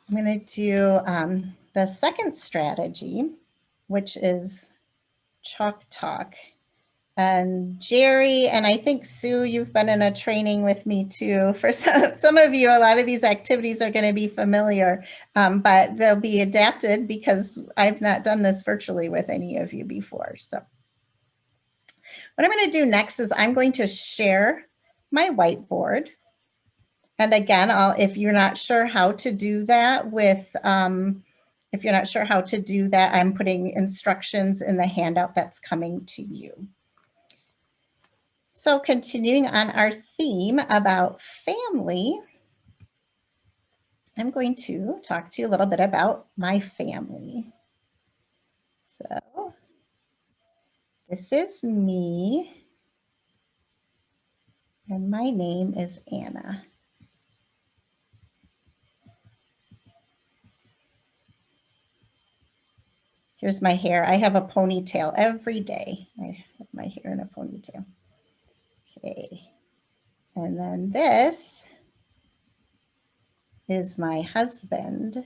I'm going to do the second strategy, which is Chalk Talk. And Jerry, and I think Sue, you've been in a training with me too. For some of you, a lot of these activities are going to be familiar, but they'll be adapted because I've not done this virtually with any of you before. So what I'm going to do next is I'm going to share my whiteboard. And again, if you're not sure how to do that if you're not sure how to do that, I'm putting instructions in the handout that's coming to you. So continuing on our theme about family, I'm going to talk to you a little bit about my family. So this is me, and my name is Anna. Here's my hair. I have a ponytail every day. I have my hair in a ponytail. Okay. And then this is my husband,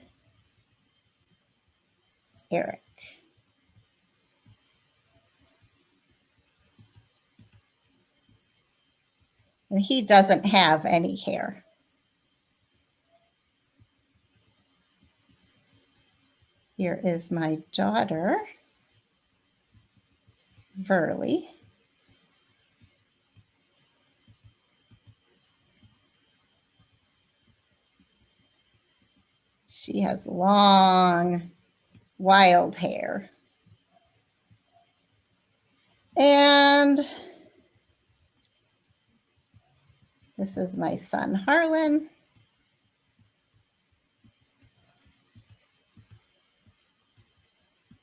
Eric. And he doesn't have any hair. Here is my daughter, Verly. She has long, wild hair. And this is my son, Harlan.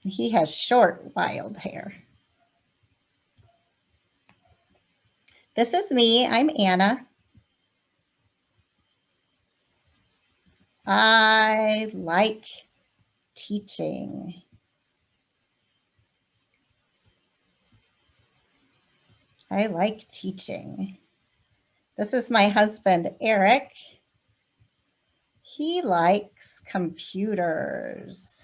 He has short, wild hair. This is me. I'm Anna. I like teaching. I like teaching. This is my husband, Eric. He likes computers.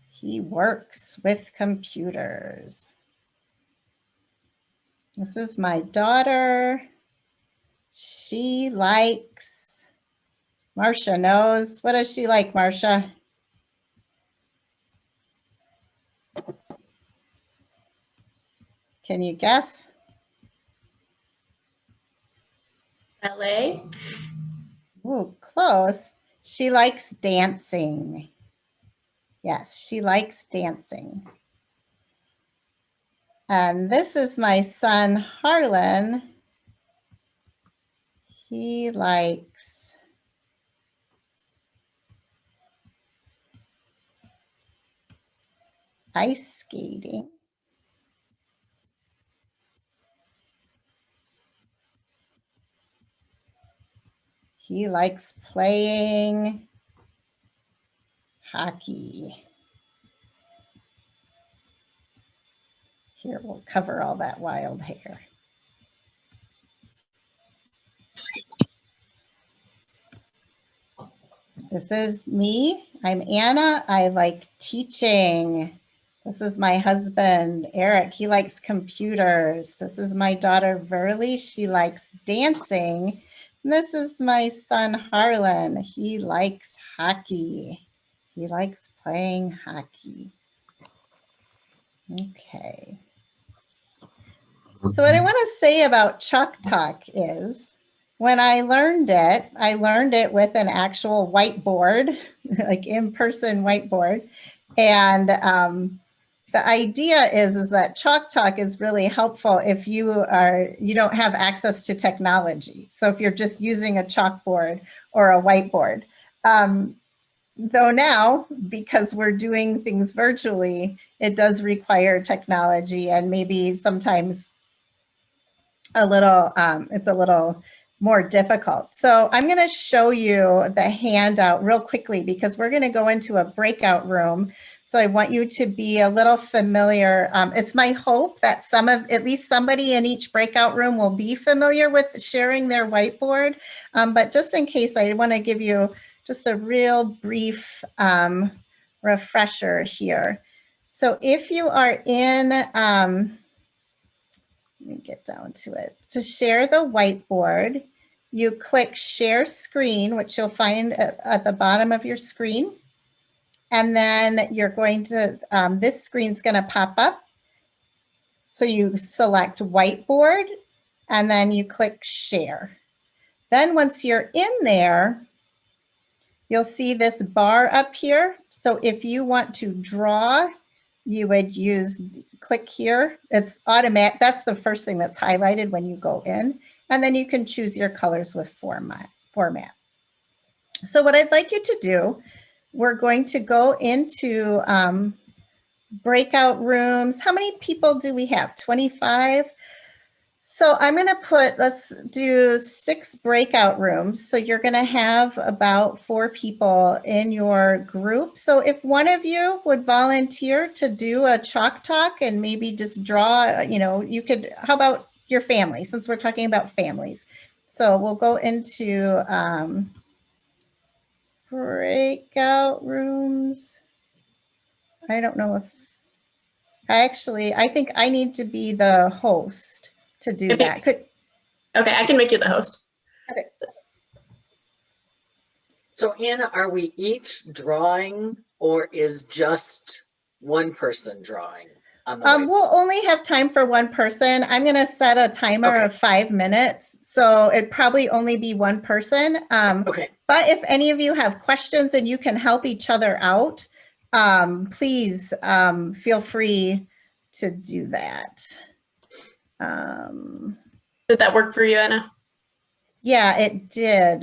He works with computers. This is my daughter. She likes, Marcia knows. What does she like, Marcia? Can you guess? Ballet. Ooh, close. She likes dancing. Yes, she likes dancing. And this is my son, Harlan. He likes ice skating. He likes playing hockey. Here, we'll cover all that wild hair. This is me. I'm Anna. I like teaching. This is my husband, Eric. He likes computers. This is my daughter, Verly. She likes dancing. And this is my son, Harlan. He likes hockey. He likes playing hockey. Okay. So what I want to say about Chalk Talk is, when I learned it with an actual whiteboard, like in-person whiteboard. And the idea is that Chalk Talk is really helpful if you don't have access to technology. So if you're just using a chalkboard or a whiteboard. Though now, because we're doing things virtually, it does require technology, and maybe sometimes it's a little more difficult. So I'm going to show you the handout real quickly because we're going to go into a breakout room. So So I want you to be a little familiar. It's my hope that at least somebody in each breakout room will be familiar with sharing their whiteboard. But just in case, I want to give you just a real brief refresher here. So if you are in, let me get down to it, to share the whiteboard, you click share screen, which you'll find at the bottom of your screen. And then you're going to, this screen's going to pop up. So you select whiteboard and then you click share. Then once you're in there, you'll see this bar up here. So if you want to draw, you would click here. It's automatic. That's the first thing that's highlighted when you go in. And then you can choose your colors with format. So what I'd like you to do, we're going to go into breakout rooms. How many people do we have? 25? So I'm going to let's do 6 breakout rooms. So you're going to have about 4 people in your group. So if one of you would volunteer to do a chalk talk and maybe just draw, you could, how about your family, since we're talking about families. So we'll go into breakout rooms. I don't know if, I think I need to be the host to do that. Okay, I can make you the host. Okay. So Anna, are we each drawing or is just one person drawing on the whiteboard? We'll only have time for one person. I'm going to set a timer of 5 minutes. So it'd probably only be one person. Okay. But if any of you have questions and you can help each other out, please feel free to do that. Did that work for you, Anna? Yeah, it did.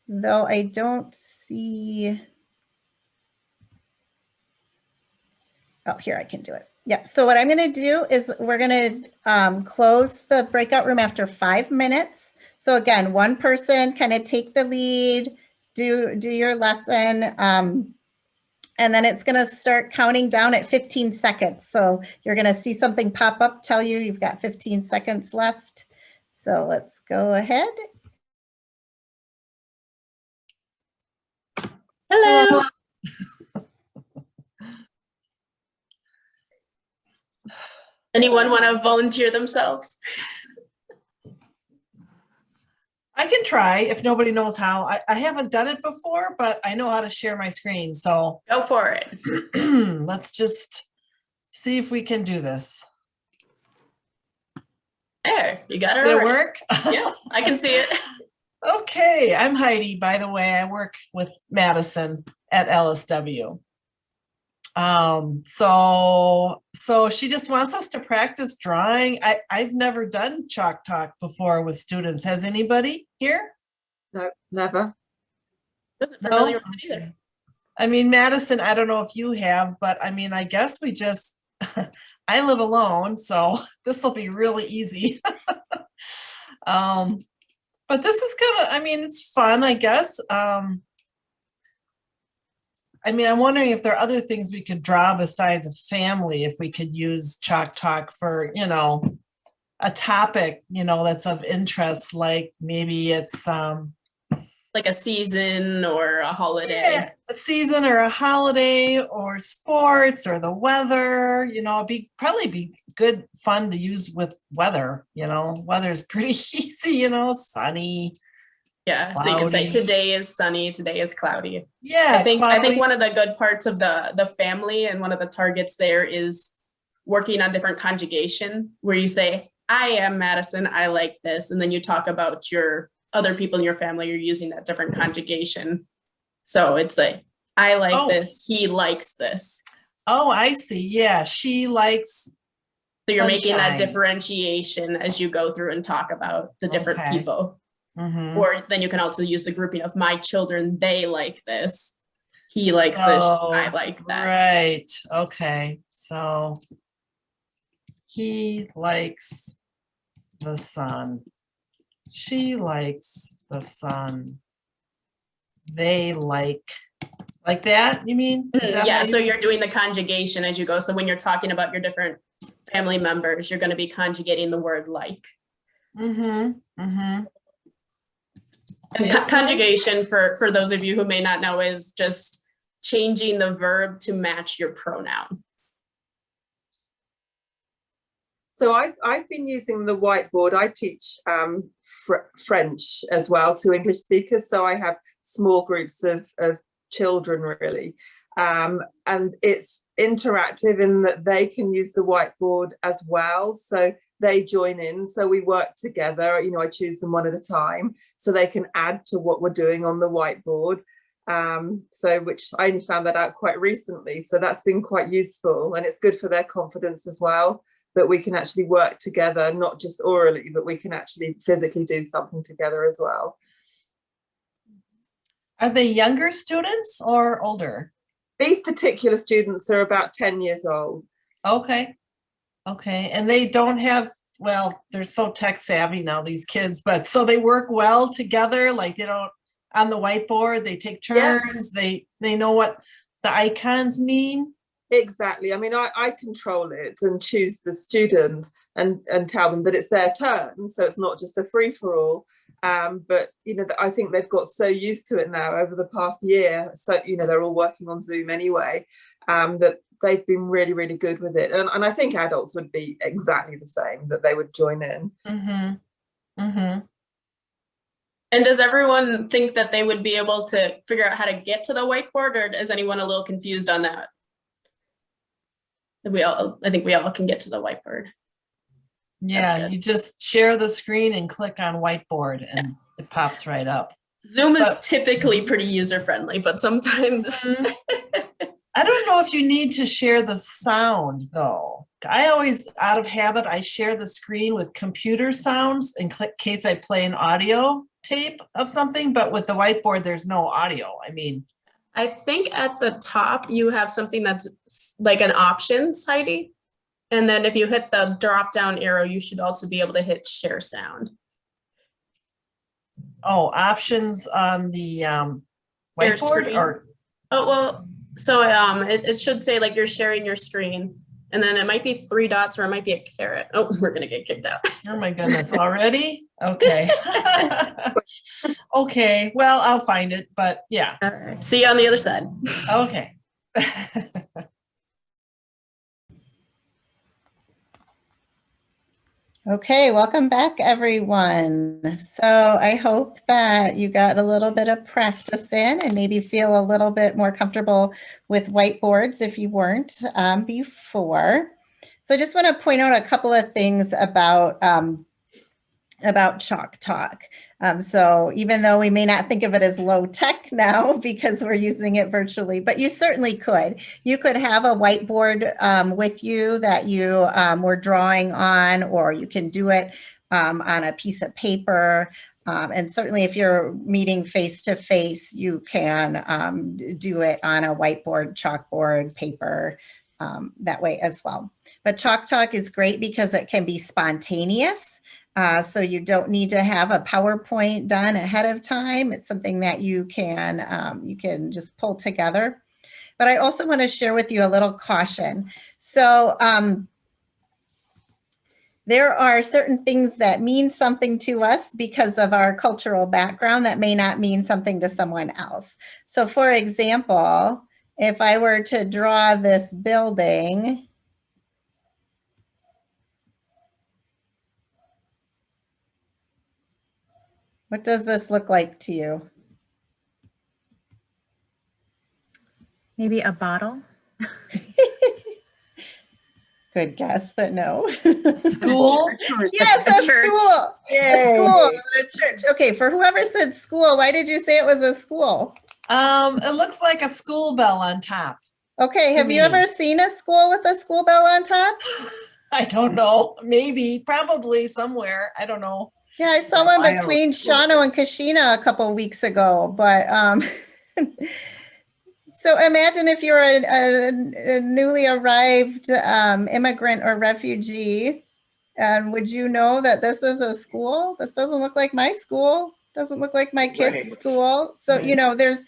Though I don't see. Oh, here I can do it. Yeah. So what I'm going to do is we're going to close the breakout room after 5 minutes. So again, one person kind of take the lead, do your lesson. And then it's going to start counting down at 15 seconds. So you're going to see something pop up, tell you you've got 15 seconds left. So let's go ahead. Hello. Anyone want to volunteer themselves? I can try if nobody knows how. I haven't done it before, but I know how to share my screen. So Go for it. let's just see if we can do this. There, you got it. Did it work? Yeah, I can see it. Okay, I'm Heidi, by the way. I work with Madison at LSW. So she just wants us to practice drawing. I've never done chalk talk before with students. Has anybody here? No, never. Wasn't familiar with it either. I mean, Madison, I don't know if you have, but I mean, I guess we just, I live alone, so this will be really easy. But this is gonna, I mean, it's fun, I guess. I mean, I'm wondering if there are other things we could draw besides a family, if we could use chalk talk for, a topic, that's of interest, like maybe it's like a season or a holiday. Yeah, a season or a holiday or sports or the weather, probably be good fun to use with weather, weather's pretty easy, sunny. Yeah, cloudy. so you can say today is sunny, today is cloudy. Yeah, I think one of the good parts of the family and one of the targets there is working on different conjugation where you say, I am Madison, I like this. And then you talk about your other people in your family, you're using that different conjugation. So it's like, I like this, he likes this. Oh, I see. Yeah, she likes. So you're making that sunshine. differentiation as you go through and talk about the different Okay. people. Mhm. Or then you can also use the grouping of my children, they like this. He likes this, I like that. Right. Okay. So he likes the sun. She likes the sun. They like Like that, you mean? Is that Yeah, how so you- you're doing the conjugation as you go. So when you're talking about your different family members, you're going to be conjugating the word like. Mhm, mhm. And Yeah. conjugation, for those of you who may not know, is just changing the verb to match your pronoun. So I've been using the whiteboard. I teach French as well to English speakers. So I have small groups of children really. And it's interactive in that they can use the whiteboard as well. So they join in. So we work together. You know, I choose them one at a time so they can add to what we're doing on the whiteboard. So which I only found that out quite recently. So that's been quite useful, and it's good for their confidence as well, that we can actually work together, not just orally, but we can actually physically do something together as well. Are they younger students or older? These particular students are about 10 years old. Okay. Okay. And they don't have, well, they're so tech savvy now, these kids, but so they work well together, like they don't on the whiteboard, they take turns, they know what the icons mean. Exactly. I mean, I control it and choose the student and tell them that it's their turn. So it's not just a free for all. But, you know, I think they've got so used to it now over the past year. So, you know, they're all working on Zoom anyway, that they've been really, really good with it. And I think adults would be exactly the same, that they would join in. Mm-hmm. Mm-hmm. And does everyone think that they would be able to figure out how to get to the whiteboard, or is anyone a little confused on that? I think we all can get to the whiteboard. Yeah, you just share the screen and click on whiteboard and it pops right up. Zoom is typically pretty user-friendly, but sometimes I don't know if you need to share the sound though. I always, out of habit, I share the screen with computer sounds in case I play an audio tape of something, but with the whiteboard, there's no audio. I mean, I think at the top you have something that's like an options, Heidi. And then if you hit the drop down arrow, you should also be able to hit share sound. oh, options on the Share whiteboard screen. or Oh, well, so it should say like you're sharing your screen, and then it might be 3 dots or it might be a caret. Oh, we're gonna get kicked out. oh my goodness, already? Okay. Okay, well, I'll find it, but yeah. All right. See you on the other side. Okay. Okay, welcome back, everyone. So I hope that you got a little bit of practice in and maybe feel a little bit more comfortable with whiteboards if you weren't before. So I just want to point out a couple of things about Chalk Talk. So even though we may not think of it as low tech now because we're using it virtually, but you certainly could. You could have a whiteboard with you that you were drawing on, or you can do it on a piece of paper. And certainly if you're meeting face-to-face, you can do it on a whiteboard, chalkboard, paper, that way as well. But Chalk Talk is great because it can be spontaneous. So you don't need to have a PowerPoint done ahead of time. It's something that you can just pull together. But I also want to share with you a little caution. So there are certain things that mean something to us because of our cultural background that may not mean something to someone else. So for example, if I were to draw this building, what does this look like to you? Maybe a bottle? Good guess, but no. School? Yes, a school. A school, a church. Okay, for whoever said school, why did you say it was a school? It looks like a school bell on top. Okay, To have you me. ever seen a school with a school bell on top? I don't know. Maybe, probably somewhere. I don't know. Yeah, I saw Yeah, one I between don't school. Shawano and Kashina a couple weeks ago, but so imagine if you're a newly arrived immigrant or refugee, and would you know that this is a school? This doesn't look like my school. Doesn't look like my kid's Right. school. So, Right. you know, there's,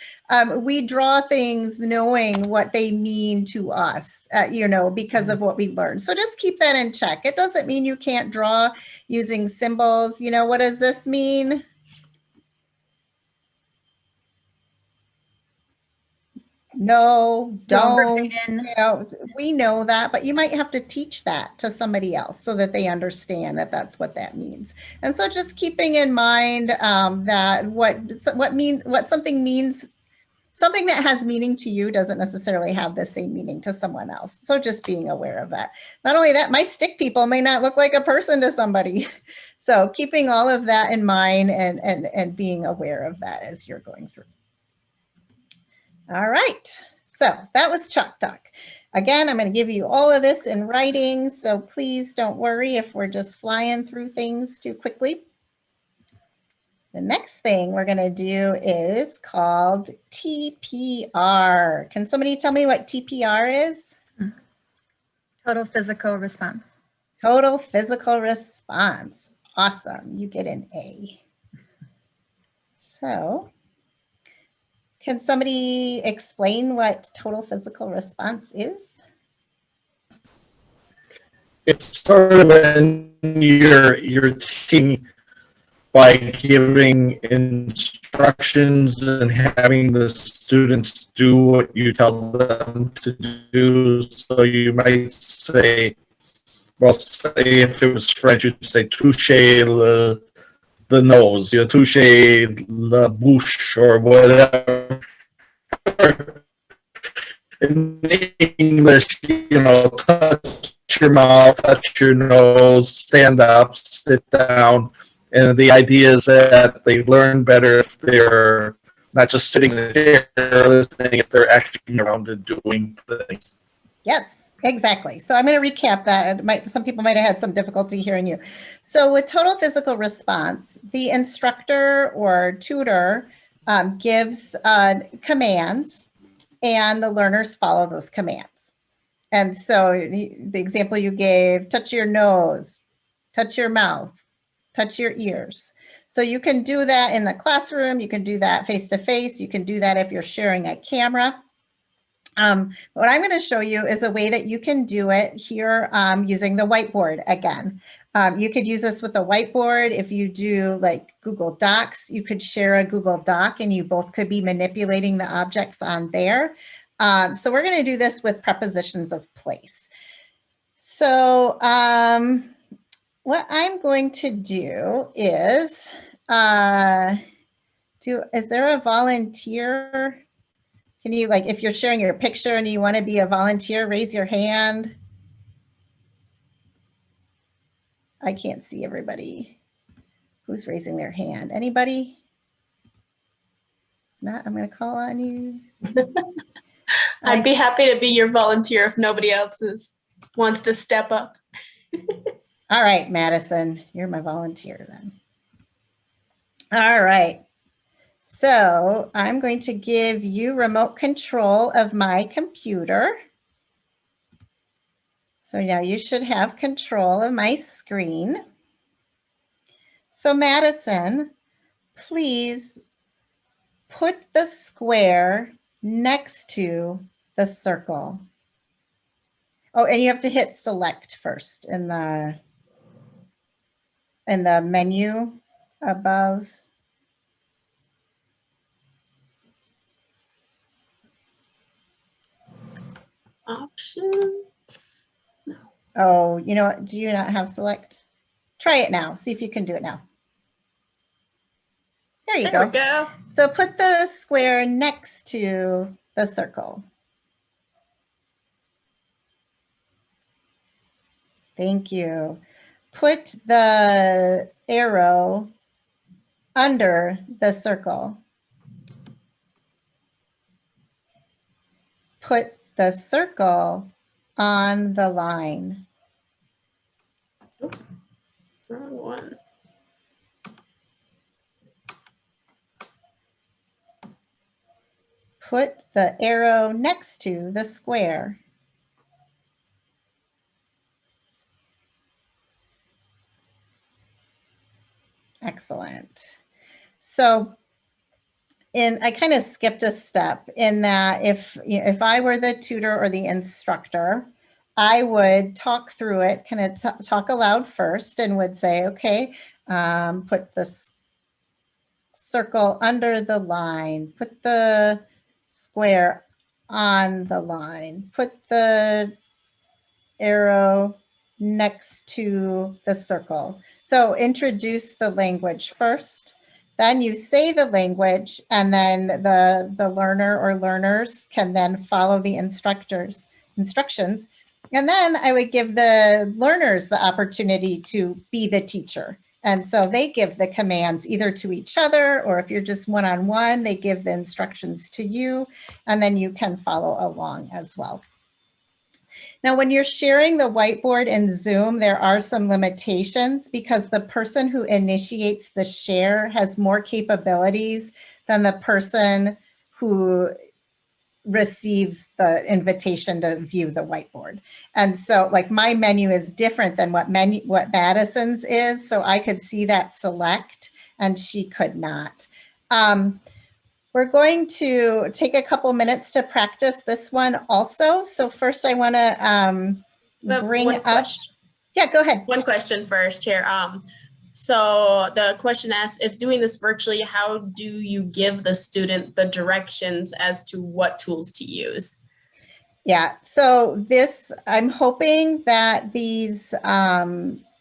we draw things knowing what they mean to us, you know, because of what we learned. So just keep that in check. It doesn't mean you can't draw using symbols. You know, what does this mean? No, don't. Forbidden. You know, we know that, but you might have to teach that to somebody else so that they understand that that's what that means. And so, just keeping in mind that what something means, something that has meaning to you doesn't necessarily have the same meaning to someone else. So, just being aware of that. Not only that, my stick people may not look like a person to somebody. So, keeping all of that in mind and being aware of that as you're going through. All right, so that was Chalk Talk. Again, I'm going to give you all of this in writing, so please don't worry if we're just flying through things too quickly. The next thing we're going to do is called TPR. Can somebody tell me what TPR is? Total physical response. Total physical response. Awesome, you get an A. So, can somebody explain what total physical response is? It's sort of when you're teaching by giving instructions and having the students do what you tell them to do. So you might say, well, say if it was French, you'd say touche the nose, you know, touche la bouche or whatever. In English, you know, touch your mouth, touch your nose, stand up, sit down. And the idea is that they learn better if they're not just sitting in the chair listening, if they're actually around and doing things. Yes, exactly. So I'm going to recap that. Some people might have had some difficulty hearing you. So with total physical response, the instructor or tutor gives commands, and the learners follow those commands. And so the example you gave, touch your nose, touch your mouth, touch your ears. So you can do that in the classroom. You can do that face-to-face. You can do that if you're sharing a camera. What I'm going to show you is a way that you can do it here using the whiteboard again. You could use this with the whiteboard. If you do like Google Docs, you could share a Google Doc and you both could be manipulating the objects on there. So we're going to do this with prepositions of place. So what I'm going to do is, is there a volunteer? Can you, like, if you're sharing your picture and you want to be a volunteer, raise your hand. I can't see everybody who's raising their hand. Anybody? Not, I'm going to call on you. I'd be happy to be your volunteer if nobody else wants to step up. All right, Madison, you're my volunteer then. All right. So I'm going to give you remote control of my computer. So now you should have control of my screen. So Madison, please put the square next to the circle. Oh, and you have to hit select first in the menu above. Options. No. Oh, you know what? Do you not have select? Try it now. See if you can do it now. There you There we go. So put the square next to the circle. Thank you. Put the arrow under the circle. Put the circle on the line. Wrong one. Put the arrow next to the square. Excellent. So I kind of skipped a step in that if I were the tutor or the instructor, I would talk through it, kind of talk aloud first, and would say, okay, put this circle under the line, put the square on the line, put the arrow next to the circle. So introduce the language first, then you say the language, and then the learner or learners can then follow the instructions. And then I would give the learners the opportunity to be the teacher. And so they give the commands either to each other, or if you're just one-on-one, they give the instructions to you, and then you can follow along as well. Now, when you're sharing the whiteboard in Zoom, there are some limitations because the person who initiates the share has more capabilities than the person who receives the invitation to view the whiteboard. And so like my menu is different than what Madison's is. So I could see that select and she could not. We're going to take a couple minutes to practice this one also. So first I want to bring up. Question. Yeah, go ahead. One question first here. So the question asks, if doing this virtually, how do you give the student the directions as to what tools to use? Yeah, so this, I'm hoping that these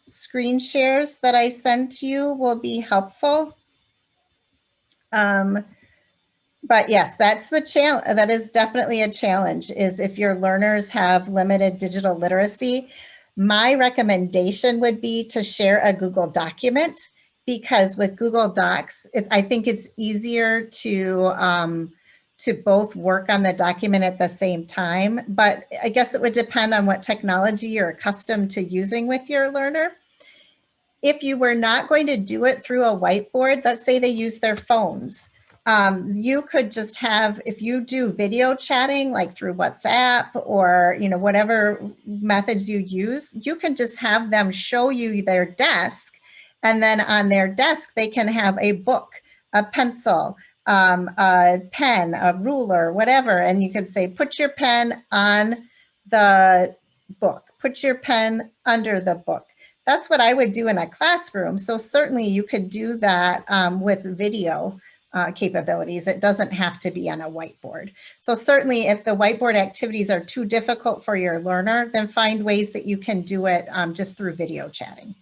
screen shares that I sent to you will be helpful. But yes, that's the challenge. That is definitely a challenge, is if your learners have limited digital literacy. My recommendation would be to share a Google document, because with Google Docs, I think it's easier to both work on the document at the same time. But I guess it would depend on what technology you're accustomed to using with your learner. If you were not going to do it through a whiteboard, let's say they use their phones. You could just have, if you do video chatting, like through WhatsApp or, you know, whatever methods you use, you can just have them show you their desk. And then on their desk, they can have a book, a pencil, a pen, a ruler, whatever. And you could say, put your pen on the book, put your pen under the book. That's what I would do in a classroom. So certainly you could do that with video capabilities. It doesn't have to be on a whiteboard. So certainly if the whiteboard activities are too difficult for your learner, then find ways that you can do it just through video chatting.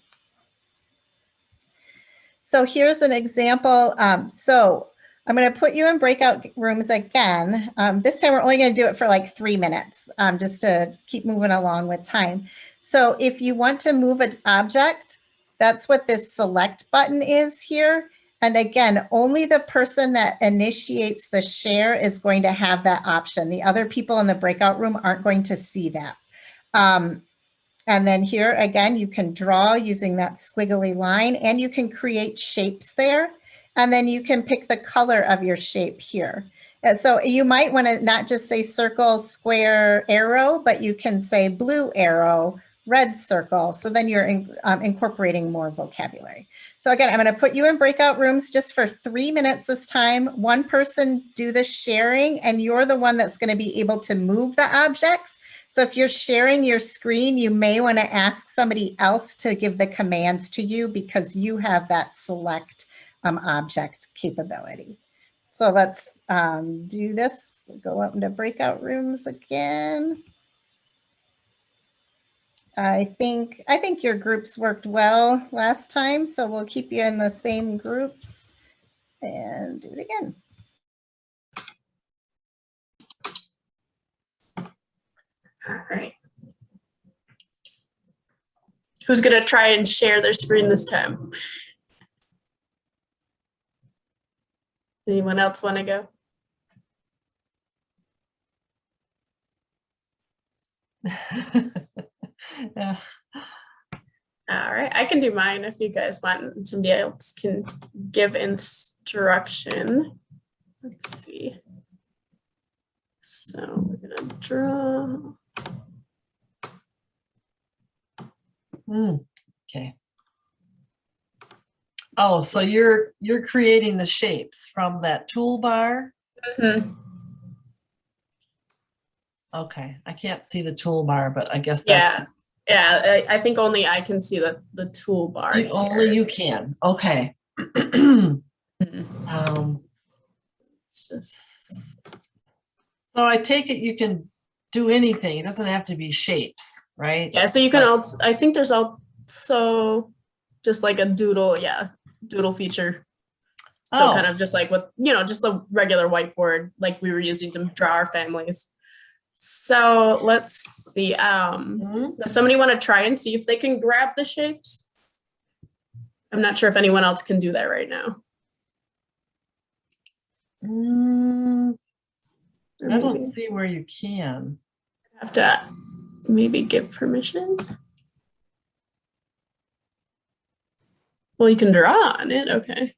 So here's an example. So I'm going to put you in breakout rooms again. This time we're only going to do it for like 3 minutes, just to keep moving along with time. So if you want to move an object, that's what this select button is here. And again, only the person that initiates the share is going to have that option. The other people in the breakout room aren't going to see that. And then here again, you can draw using that squiggly line, and you can create shapes there. And then you can pick the color of your shape here. And so you might want to not just say circle, square, arrow, but you can say blue arrow, red circle. So then you're incorporating more vocabulary. So again, I'm going to put you in breakout rooms just for 3 minutes this time. One person do the sharing, and you're the one that's going to be able to move the objects. So if you're sharing your screen, you may want to ask somebody else to give the commands to you, because you have that select object capability. So let's do this. Go up into breakout rooms again. I think your groups worked well last time, so we'll keep you in the same groups and do it again. All right. Who's going to try and share their screen this time? Anyone else want to go? Yeah. All right, I can do mine if you guys want, and somebody else can give instruction. Let's see. So we're gonna draw. Okay. Oh, so you're creating the shapes from that toolbar? Mhm. Okay, I can't see the toolbar, but I guess Yeah, that's yeah. I think only I can see the toolbar only here. you can. Okay. Mhm. It's just so I take it you can do anything. It doesn't have to be shapes, right? Yeah, so you can But- also, I think there's also just like a doodle, yeah, doodle feature. So kind Oh, of just like with, just the regular whiteboard like we were using to draw our families. So let's see. mhm. Does somebody want to try and see if they can grab the shapes? I'm not sure if anyone else can do that right now. Or I don't maybe see where you can. have to maybe give permission. Well, you can draw on it. Okay. It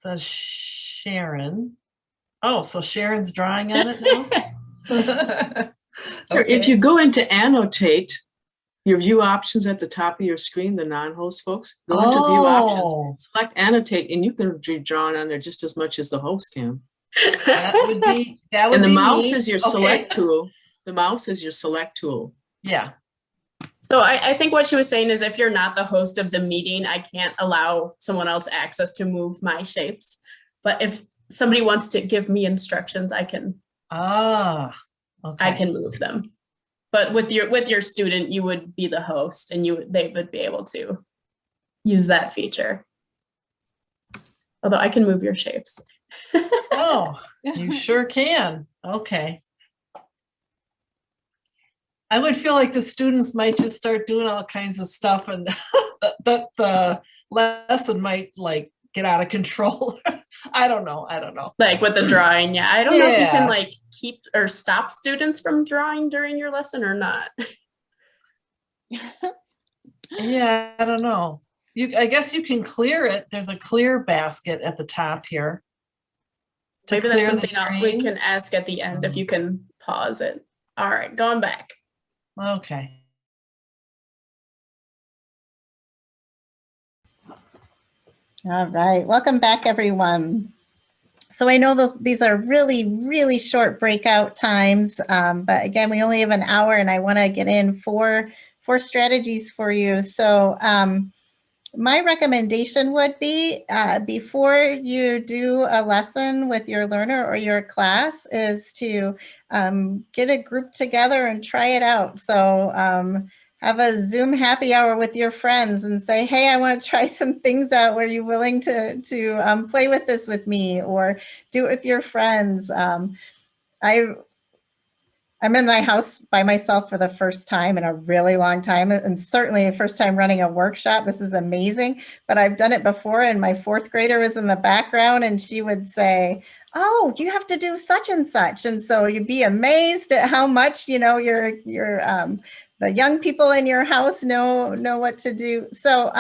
says Sharon. Oh, so Sharon's drawing on it now? Sure, if Okay. you go into annotate, your view options at the top of your screen, the non-host folks, go into view Oh. options, select annotate, and you can be drawn on there just as much as the host can. That would be And the mouse neat. is your Okay. select tool. The mouse is your select tool. Yeah. So I think what she was saying is if you're not the host of the meeting, I can't allow someone else access to move my shapes. But if somebody wants to give me instructions, I can Ah. Okay. move them. But with your student, you would be the host and they would be able to use that feature. Although I can move your shapes. Oh, you sure can. Okay. I would feel like the students might just start doing all kinds of stuff and that the lesson might like get out of control. I don't know. Like with the drawing, yeah. I don't know if you can Yeah. like keep or stop students from drawing during your lesson or not. Yeah, I don't know. I guess you can clear it. There's a clear basket at the top here. To Maybe that's clear the something else we screen. can ask at the end if you can pause it. All right, going back. Okay. All right, welcome back, everyone. So I know these are really, really short breakout times, but again, we only have an hour and I wanna get in four strategies for you. So my recommendation would be before you do a lesson with your learner or your class is to get a group together and try it out. So have a Zoom happy hour with your friends and say, hey, I want to try some things out. Were you willing to play with this with me or do it with your friends? I'm in my house by myself for the first time in a really long time, and certainly the first time running a workshop. This is amazing, but I've done it before, and my fourth grader was in the background, and she would say, oh, you have to do such and such. And so you'd be amazed at how much, the young people in your house know what to do. So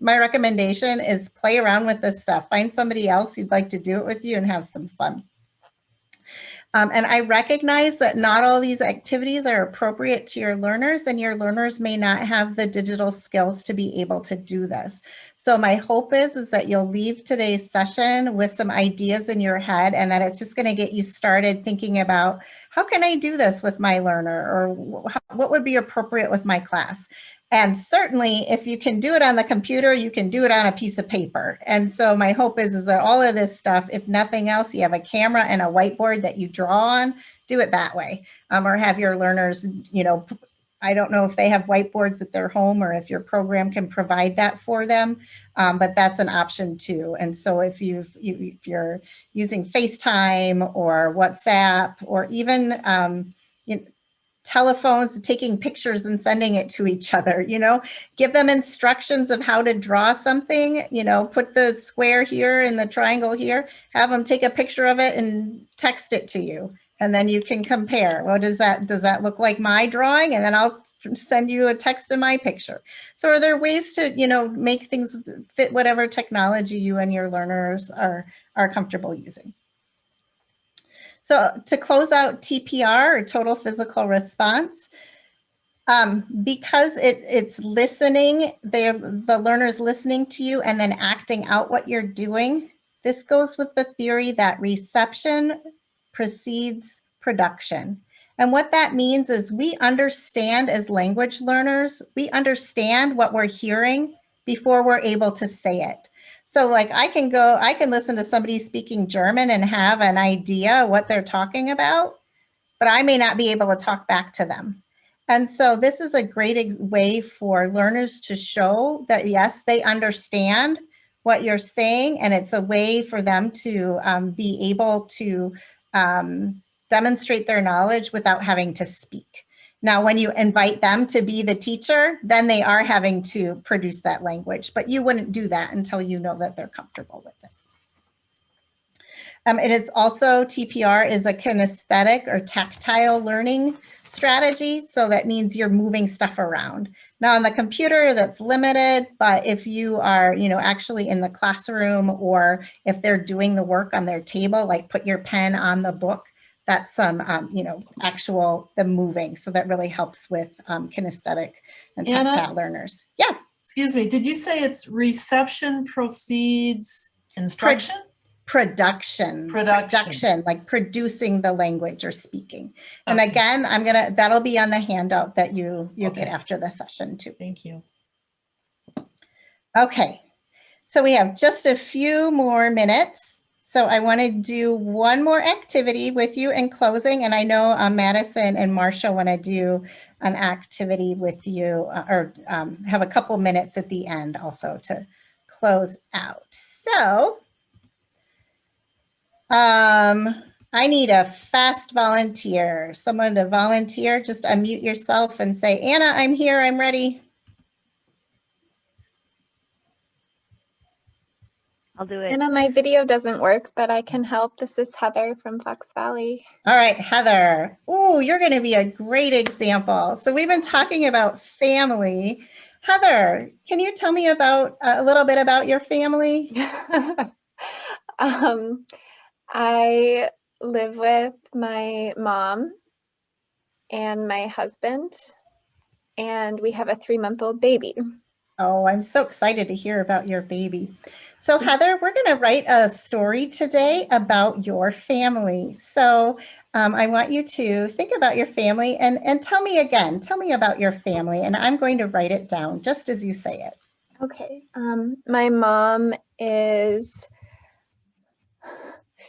my recommendation is play around with this stuff. Find somebody else who'd like to do it with you and have some fun. And I recognize that not all these activities are appropriate to your learners, and your learners may not have the digital skills to be able to do this. So my hope is that you'll leave today's session with some ideas in your head, and that it's just going to get you started thinking about, how can I do this with my learner, or what would be appropriate with my class? And certainly, if you can do it on the computer, you can do it on a piece of paper. And so my hope is that all of this stuff, if nothing else, you have a camera and a whiteboard that you draw on, do it that way. Or have your learners, I don't know if they have whiteboards at their home or if your program can provide that for them, but that's an option too. And so if you're using FaceTime or WhatsApp or even telephones, taking pictures and sending it to each other, give them instructions of how to draw something, put the square here and the triangle here, have them take a picture of it and text it to you. And then you can compare. Well, does that look like my drawing? And then I'll send you a text of my picture. So are there ways to, make things fit whatever technology you and your learners are comfortable using? So to close out TPR, or total physical response, Because it's listening, the learner's listening to you and then acting out what you're doing. This goes with the theory that reception precedes production. And what that means is we understand as language learners, we understand what we're hearing before we're able to say it. So like I can listen to somebody speaking German and have an idea what they're talking about, but I may not be able to talk back to them. And so this is a great way for learners to show that, yes, they understand what you're saying, and it's a way for them to be able to demonstrate their knowledge without having to speak. Now, when you invite them to be the teacher, then they are having to produce that language, but you wouldn't do that until you know that they're comfortable with it. And it's also, TPR is a kinesthetic or tactile learning strategy. So that means you're moving stuff around. Now on the computer, that's limited, but if you are, actually in the classroom, or if they're doing the work on their table, like put your pen on the book, that's some, the moving. So that really helps with kinesthetic and tactile learners. Yeah. Excuse me. Did you say it's reception precedes instruction? Production, like producing the language or speaking. And Okay. again, that'll be on the handout that you get after the session too. Thank you. Okay, so we have just a few more minutes. So I want to do one more activity with you in closing. And I know Madison and Marcia want to do an activity with you or have a couple minutes at the end also to close out. So I need a fast volunteer, someone to volunteer. Just unmute yourself and say, Anna, I'm here, I'm ready. I'll do it. Anna, my video doesn't work, but I can help. This is Heather from Fox Valley. All right, Heather. Ooh, you're going to be a great example. So we've been talking about family. Heather, can you tell me about a little bit about your family? I live with my mom and my husband, and we have a 3-month-old baby. Oh, I'm so excited to hear about your baby. So Heather, we're going to write a story today about your family. So I want you to think about your family and tell me about your family, and I'm going to write it down just as you say it. Okay. My mom is...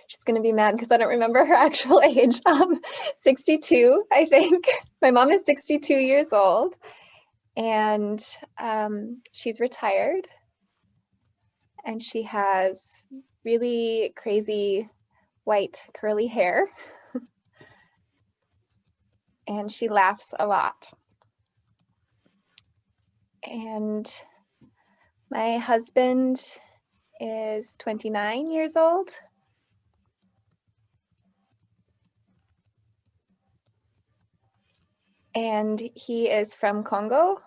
She's going to be mad because I don't remember her actual age. 62, I think. My mom is 62 years old, and she's retired, and she has really crazy white curly hair, and she laughs a lot. And my husband is 29 years old. And he is from Congo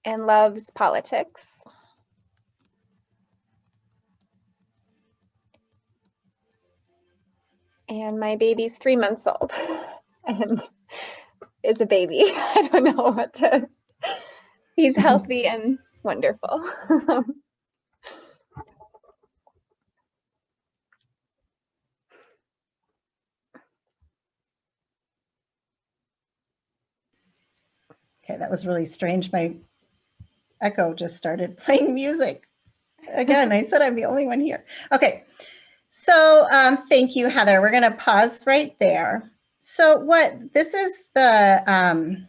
and loves politics. And my baby's 3 months old and is a baby. I don't know what to... He's healthy and wonderful. Okay, that was really strange. My Echo just started playing music. Again, I said I'm the only one here. Okay, so thank you, Heather. We're going to pause right there. So this is the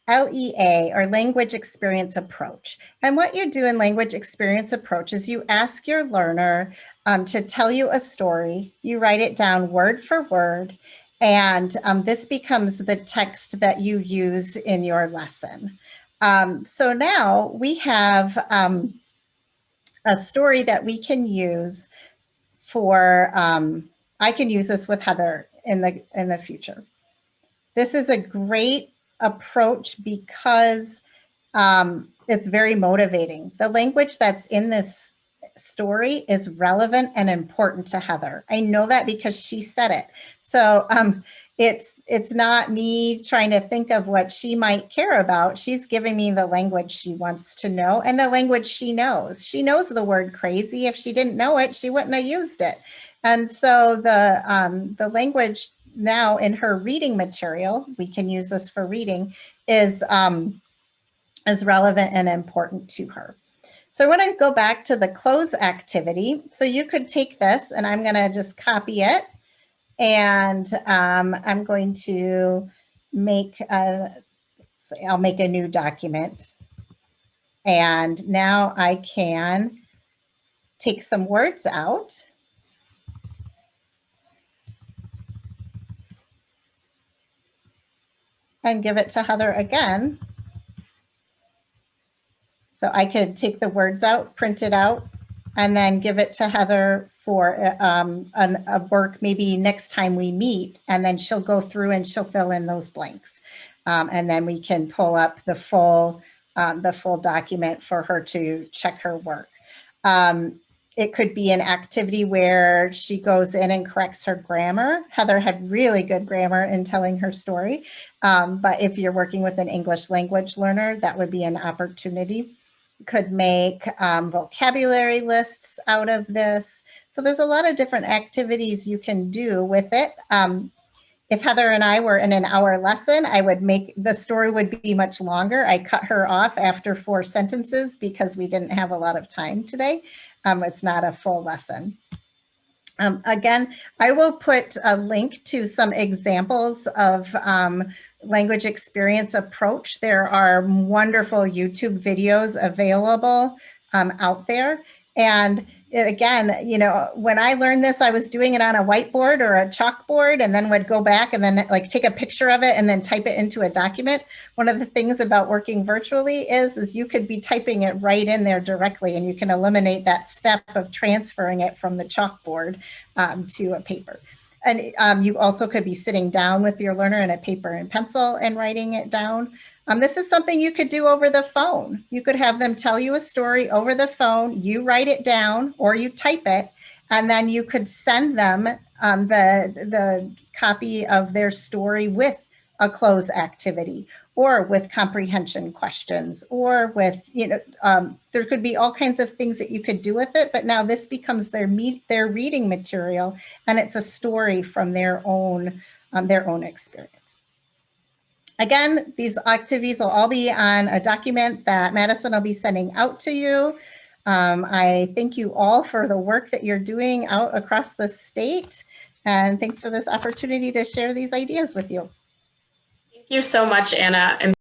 LEA, or Language Experience Approach. And what you do in Language Experience Approach is you ask your learner to tell you a story. You write it down word for word. And this becomes the text that you use in your lesson. So now we have a story that we can use for, I can use this with Heather in the future. This is a great approach because it's very motivating. The language that's in this story is relevant and important to Heather. I know that because she said it. So it's not me trying to think of what she might care about. She's giving me the language she wants to know and the language she knows. She knows the word crazy. If she didn't know it, she wouldn't have used it. And so the language now in her reading material, we can use this for reading, is relevant and important to her. So I want to go back to the close activity. So you could take this, and I'm going to just copy it. And I'm going to make I'll make a new document. And now I can take some words out. And give it to Heather again. So I could take the words out, print it out, and then give it to Heather for a work maybe next time we meet, and then she'll go through and she'll fill in those blanks. And then we can pull up the full document for her to check her work. It could be an activity where she goes in and corrects her grammar. Heather had really good grammar in telling her story. But if you're working with an English language learner, that would be an opportunity. Could make vocabulary lists out of this. So there's a lot of different activities you can do with it. If Heather and I were in an hour lesson, I would make the story would be much longer. I cut her off after 4 sentences because we didn't have a lot of time today. It's not a full lesson. Again, I will put a link to some examples of language experience approach. There are wonderful YouTube videos available out there. And again, you know, when I learned this, I was doing it on a whiteboard or a chalkboard and then would go back and then like take a picture of it and then type it into a document. One of the things about working virtually is you could be typing it right in there directly, and you can eliminate that step of transferring it from the chalkboard to a paper. And you also could be sitting down with your learner in a paper and pencil and writing it down. This is something you could do over the phone. You could have them tell you a story over the phone, you write it down or you type it, and then you could send them the copy of their story with a close activity or with comprehension questions or with, you know, there could be all kinds of things that you could do with it, but now this becomes their reading material, and it's a story from their own experience. Again, these activities will all be on a document that Madison will be sending out to you. I thank you all for the work that you're doing out across the state, and thanks for this opportunity to share these ideas with you. Thank you so much, Anna. And